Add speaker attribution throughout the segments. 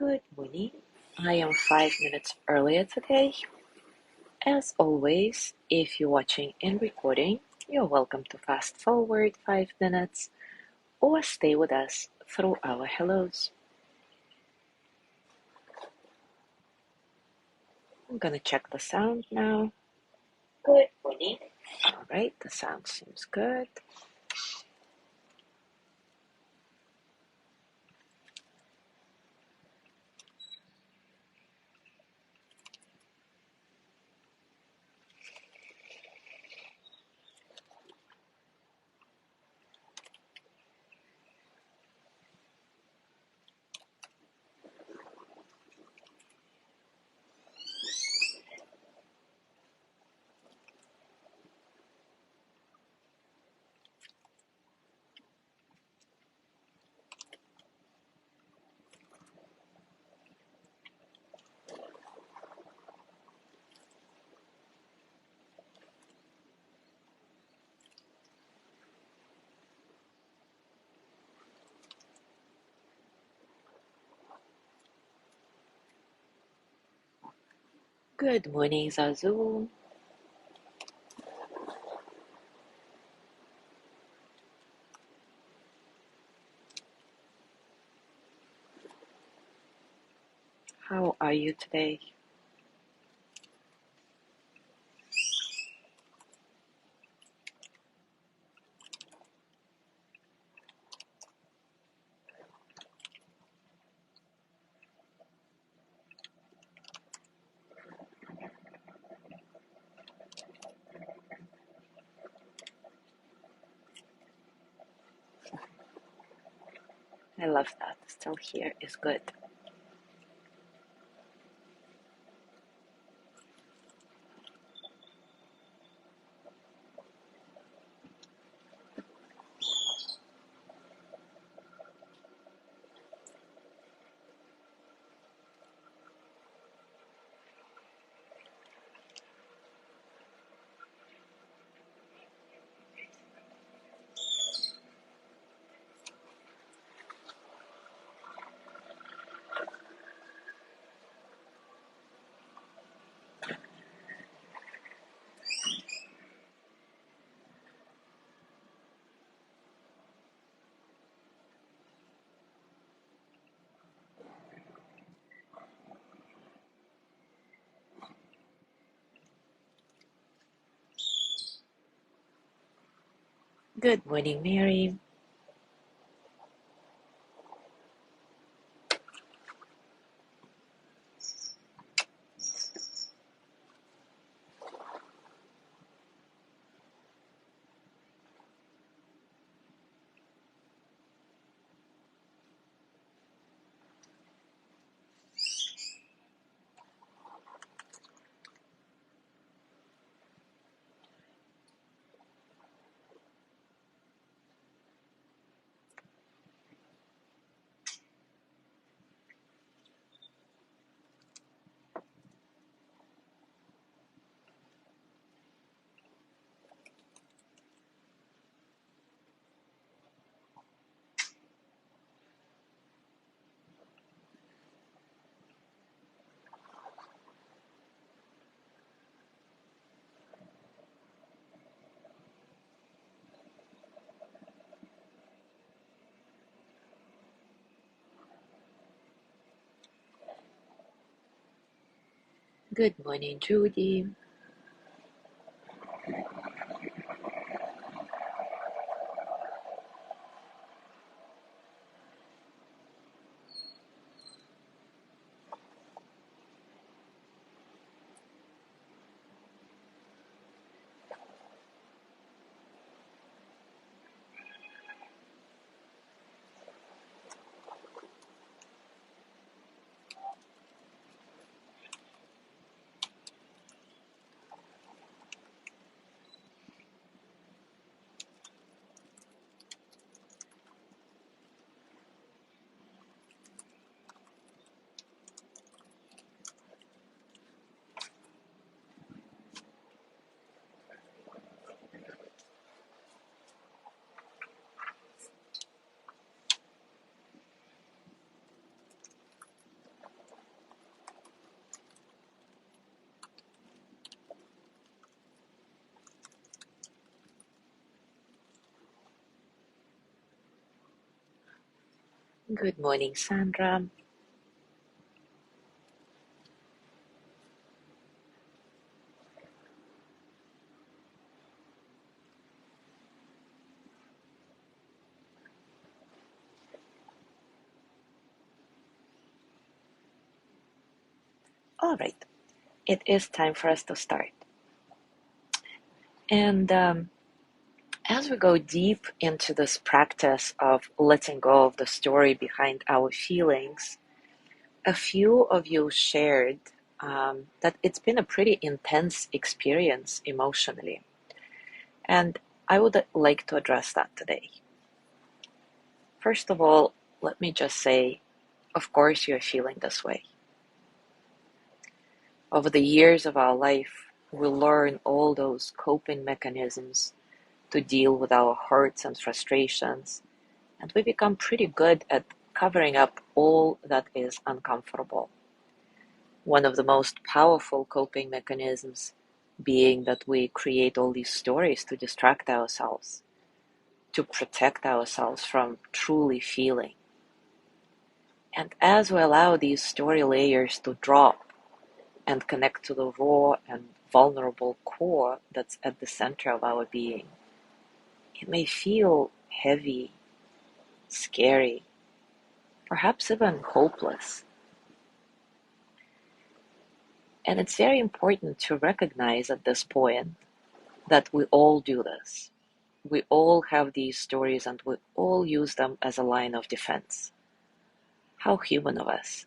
Speaker 1: Good morning. I am 5 minutes earlier today. As always, if you're watching and recording, you're welcome to fast forward 5 minutes or stay with us through our hellos. I'm gonna check the sound now. Good morning. All right, the sound seems good. Good morning, Zazu. How are you today? I love that. Still here is good. Good morning, Mary. Good morning, Judy. Good morning, Sandra. All right, it is time for us to start. And as we go deep into this practice of letting go of the story behind our feelings, a few of you shared that it's been a pretty intense experience emotionally. And I would like to address that today. First of all, let me just say, of course, you're feeling this way. Over the years of our life, we learn all those coping mechanisms to deal with our hurts and frustrations, and we become pretty good at covering up all that is uncomfortable. One of the most powerful coping mechanisms being that we create all these stories to distract ourselves, to protect ourselves from truly feeling. And as we allow these story layers to drop and connect to the raw and vulnerable core that's at the center of our being, it may feel heavy, scary, perhaps even hopeless. And it's very important to recognize at this point that we all do this. We all have these stories and we all use them as a line of defense. How human of us.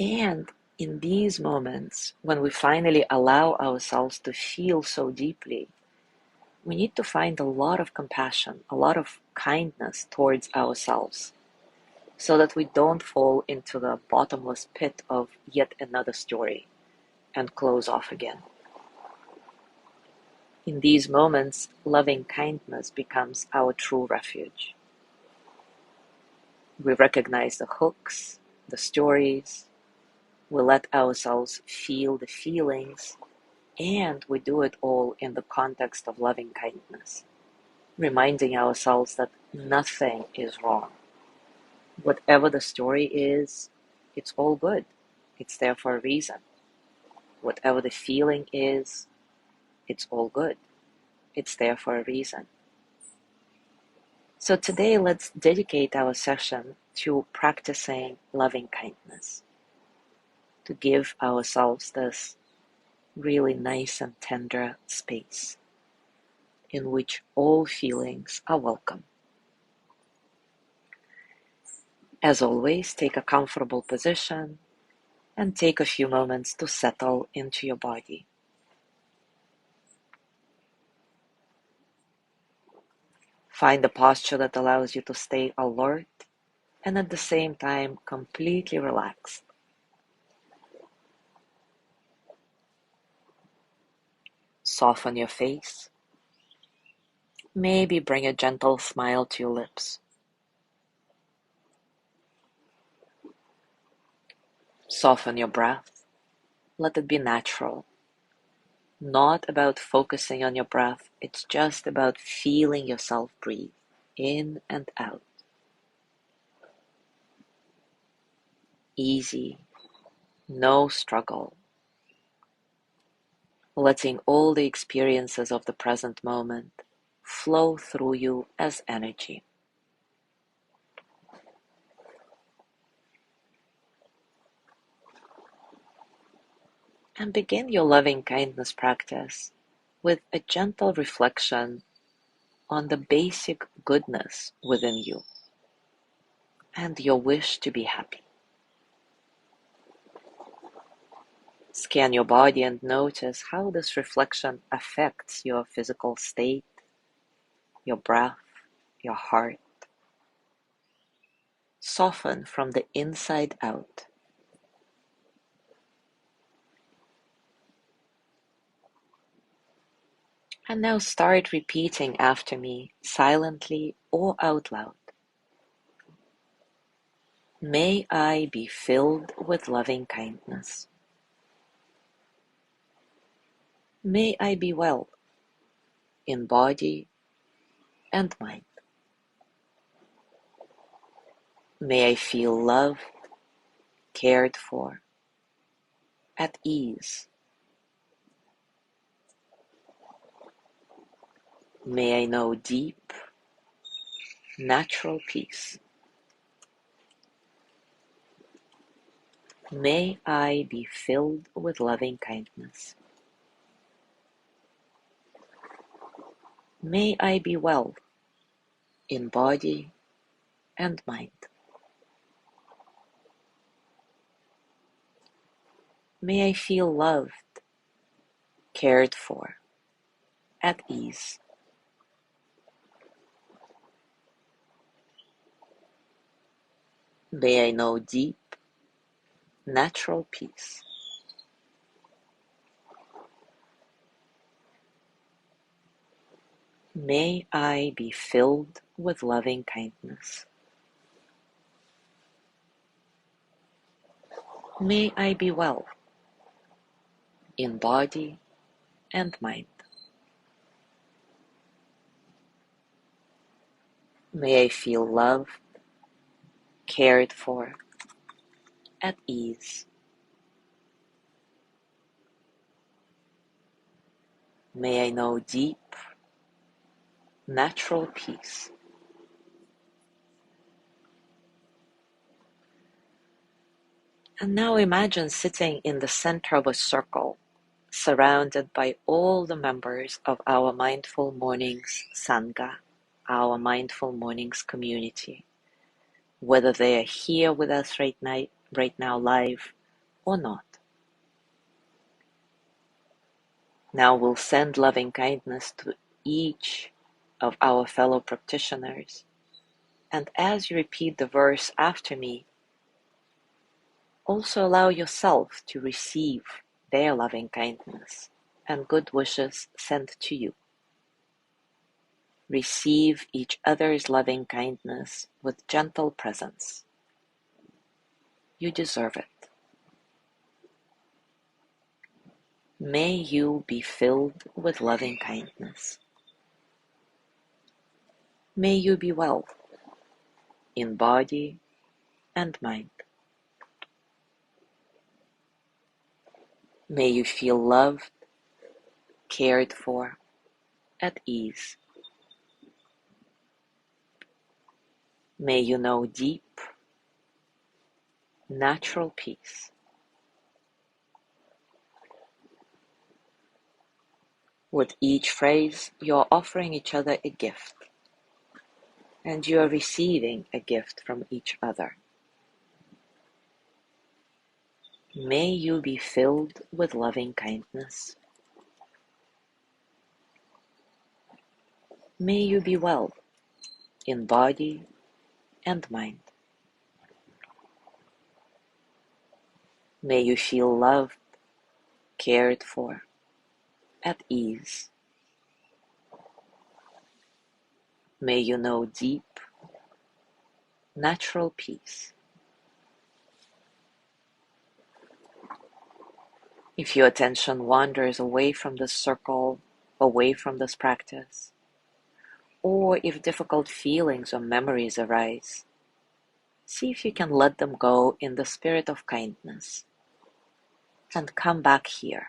Speaker 1: And in these moments, when we finally allow ourselves to feel so deeply, we need to find a lot of compassion, a lot of kindness towards ourselves, so that we don't fall into the bottomless pit of yet another story and close off again. In these moments, loving kindness becomes our true refuge. We recognize the hooks, the stories, we let ourselves feel the feelings, and we do it all in the context of loving kindness, reminding ourselves that nothing is wrong. Whatever the story is, it's all good. It's there for a reason. Whatever the feeling is, it's all good. It's there for a reason. So today, let's dedicate our session to practicing loving kindness, to give ourselves this really nice and tender space in which all feelings are welcome. As always, take a comfortable position and take a few moments to settle into your body. Find a posture that allows you to stay alert and at the same time completely relaxed. Soften your face. Maybe bring a gentle smile to your lips. Soften your breath. Let it be natural. Not about focusing on your breath, it's just about feeling yourself breathe in and out. Easy, no struggle. Letting all the experiences of the present moment flow through you as energy. And begin your loving kindness practice with a gentle reflection on the basic goodness within you and your wish to be happy. Scan your body and notice how this reflection affects your physical state, your breath, your heart. Soften from the inside out. And now start repeating after me, silently or out loud. May I be filled with loving kindness. May I be well in body and mind. May I feel loved, cared for, at ease. May I know deep, natural peace. May I be filled with loving kindness. May I be well in body and mind. May I feel loved, cared for, at ease. May I know deep, natural peace. May I be filled with loving kindness. May I be well in body and mind. May I feel loved, cared for, at ease. May I know deep, natural peace. And now imagine sitting in the center of a circle, surrounded by all the members of our Mindful Mornings Sangha, our Mindful Mornings community, whether they are here with us right now live or not. Now we'll send loving kindness to each of our fellow practitioners. And as you repeat the verse after me, also allow yourself to receive their loving kindness and good wishes sent to you. Receive each other's loving kindness with gentle presence. You deserve it. May you be filled with loving kindness. May you be well in body and mind. May you feel loved, cared for, at ease. May you know deep, natural peace. With each phrase, you're offering each other a gift, and you are receiving a gift from each other. May you be filled with loving kindness. May you be well in body and mind. May you feel loved, cared for, at ease. May you know deep, natural peace. If your attention wanders away from this circle, away from this practice, or if difficult feelings or memories arise, see if you can let them go in the spirit of kindness and come back here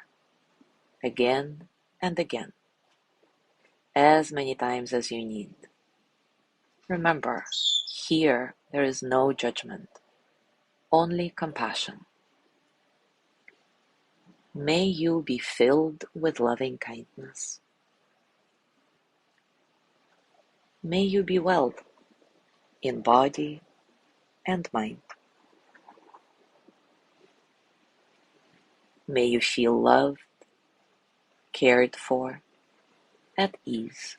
Speaker 1: again and again, as many times as you need. Remember, here there is no judgment, only compassion. May you be filled with loving kindness. May you be well in body and mind. May you feel loved, cared for, at ease.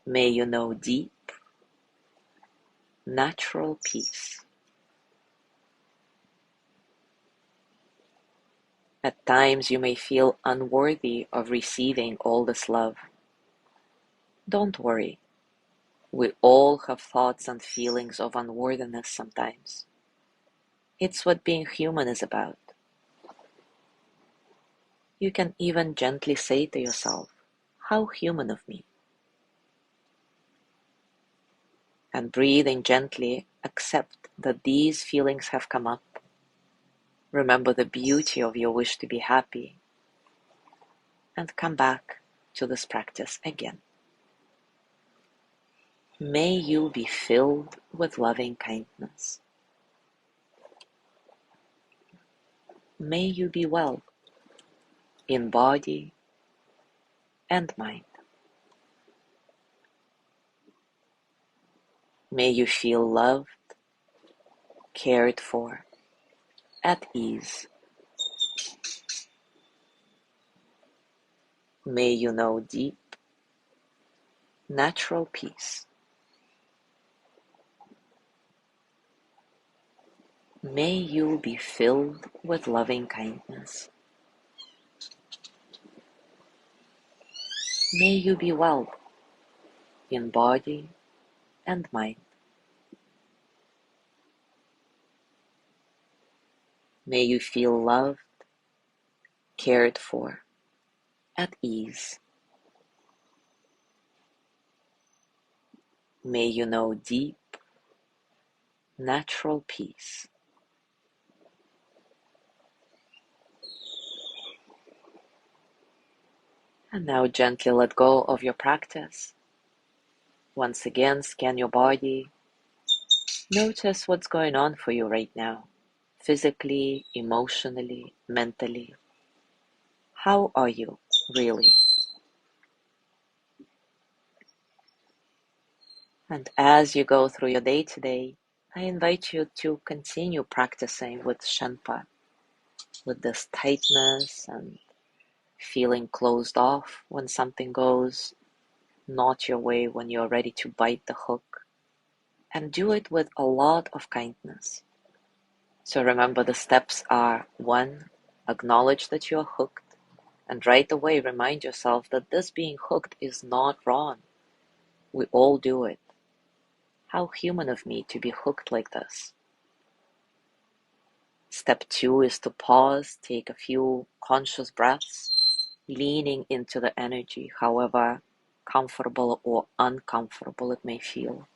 Speaker 1: May you know deep, natural peace. At times you may feel unworthy of receiving all this love. Don't worry. We all have thoughts and feelings of unworthiness sometimes. It's what being human is about. You can even gently say to yourself, "How human of me." And breathing gently, accept that these feelings have come up. Remember the beauty of your wish to be happy, and come back to this practice again. May you be filled with loving kindness. May you be well in body and mind. May you feel loved, cared for, at ease. May you know deep, natural peace. May you be filled with loving kindness. May you be well in body and mind. May you feel loved, cared for, at ease. May you know deep, natural peace. And now gently let go of your practice. Once again, scan your body. Notice what's going on for you right now, physically, emotionally, mentally. How are you, really? And as you go through your day today, I invite you to continue practicing with Shenpa, with this tightness and feeling closed off when something goes not your way, when you're ready to bite the hook. And do it with a lot of kindness. So remember, the steps are: 1, acknowledge that you're hooked, and right away remind yourself that this being hooked is not wrong. We all do it. How human of me to be hooked like this. Step 2 is to pause, take a few conscious breaths, leaning into the energy, however comfortable or uncomfortable it may feel.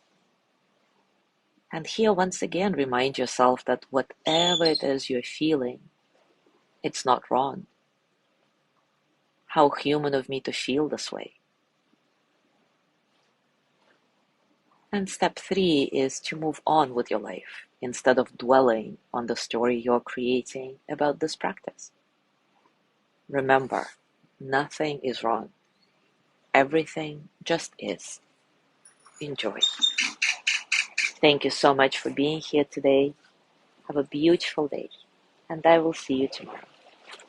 Speaker 1: And here, once again, remind yourself that whatever it is you're feeling, it's not wrong. How human of me to feel this way. And step 3 is to move on with your life instead of dwelling on the story you're creating about this practice. Remember, nothing is wrong. Everything just is. Enjoy. Thank you so much for being here today. Have a beautiful day, and I will see you tomorrow.